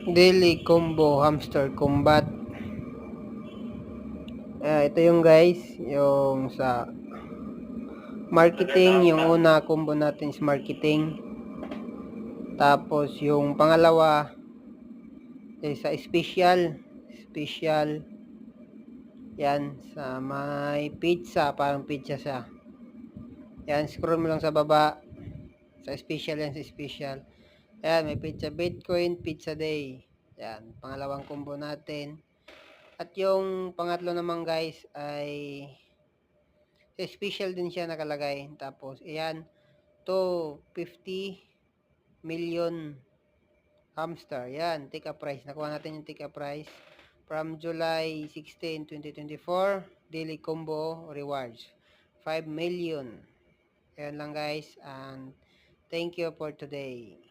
Daily combo hamster combat. Ito yung guys, yung sa marketing, yung una combo natin is marketing. Tapos yung pangalawa is sa special. Yan, sa may pizza, parang pizza siya. Yan, scroll mo lang sa baba. Sa special yan, sa special. Ayan, may pizza Bitcoin, pizza day. Yan, pangalawang combo natin. At yung pangatlo naman guys ay special din siya nakalagay. Tapos, ayan, to 50 million hamster. Yan, take a price. Nakuha natin yung take a price from July 16, 2024. Daily combo rewards. 5 million. Ayan lang guys. And thank you for today.